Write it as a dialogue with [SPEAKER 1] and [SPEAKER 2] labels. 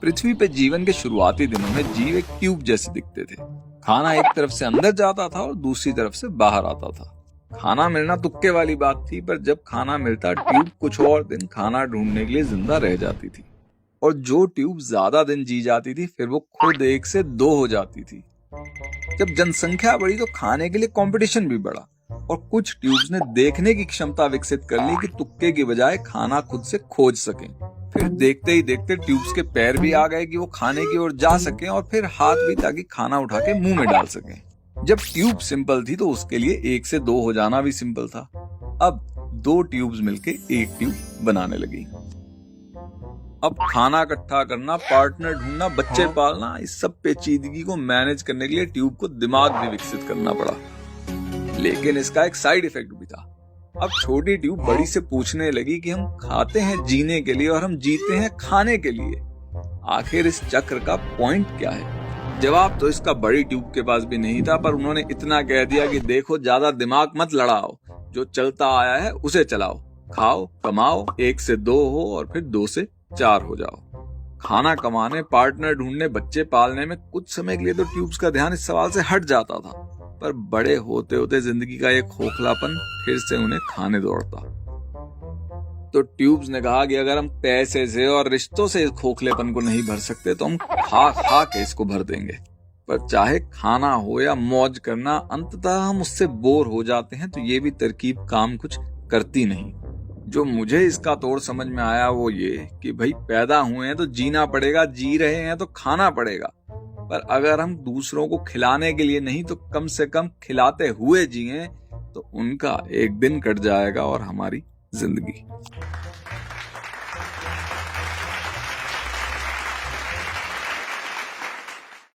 [SPEAKER 1] पृथ्वी पे जीवन के शुरुआती दिनों में जीव एक ट्यूब जैसे दिखते थे। खाना एक तरफ से अंदर जाता था और दूसरी तरफ से बाहर आता था। खाना मिलना तुक्के वाली बात थी, पर जब खाना मिलता ट्यूब कुछ और दिन खाना ढूंढने के लिए जिंदा रह जाती थी। और जो ट्यूब ज्यादा दिन जी जाती थी फिर वो खुद एक से दो हो जाती थी। जब जनसंख्या बढ़ी तो खाने के लिए कंपटीशन भी बढ़ा और कुछ ट्यूब्स ने देखने की क्षमता विकसित कर ली कि तुक्के की बजाय खाना खुद से खोज सकें। फिर देखते ही देखते ट्यूब्स के पैर भी आ गए कि वो खाने की ओर जा सकें और फिर हाथ भी, ताकि खाना उठा के मुंह में डाल सकें। जब ट्यूब सिंपल थी तो उसके लिए एक से दो हो जाना भी सिंपल था। अब दो ट्यूब्स मिलके एक ट्यूब बनाने लगी। अब खाना इकट्ठा करना, पार्टनर ढूंढना, बच्चे पालना, इस सब पेचीदगी को मैनेज करने के लिए ट्यूब को दिमाग भी विकसित करना पड़ा। लेकिन इसका एक साइड इफेक्ट भी था। अब छोटी ट्यूब बड़ी से पूछने लगी कि हम खाते हैं जीने के लिए और हम जीते हैं खाने के लिए। आखिर इस चक्र का पॉइंट क्या है? जवाब तो इसका बड़ी ट्यूब के पास भी नहीं था, पर उन्होंने इतना कह दिया कि देखो, ज्यादा दिमाग मत लड़ाओ, जो चलता आया है उसे चलाओ, खाओ, कमाओ, एक से दो हो और फिर दो से चार हो जाओ। खाना कमाने, पार्टनर ढूंढने, बच्चे पालने में कुछ समय के लिए तो ट्यूब्स का ध्यान इस सवाल से हट जाता था, पर बड़े होते होते जिंदगी का एक खोखलापन फिर से उन्हें खाने दौड़ता। तो ट्यूब्स ने कहा कि अगर हम पैसे से और रिश्तों से इस खोखलेपन को नहीं भर सकते तो हम खा खा के इसको भर देंगे। पर चाहे खाना हो या मौज करना, अंततः हम उससे बोर हो जाते हैं, तो ये भी तरकीब काम कुछ करती नहीं। जो मुझे इसका तोड़ समझ में आया वो ये कि भाई, पैदा हुए हैं तो जीना पड़ेगा, जी रहे हैं तो खाना पड़ेगा। पर अगर हम दूसरों को खिलाने के लिए नहीं तो कम से कम खिलाते हुए जिएं, तो उनका एक दिन कट जाएगा और हमारी जिंदगी।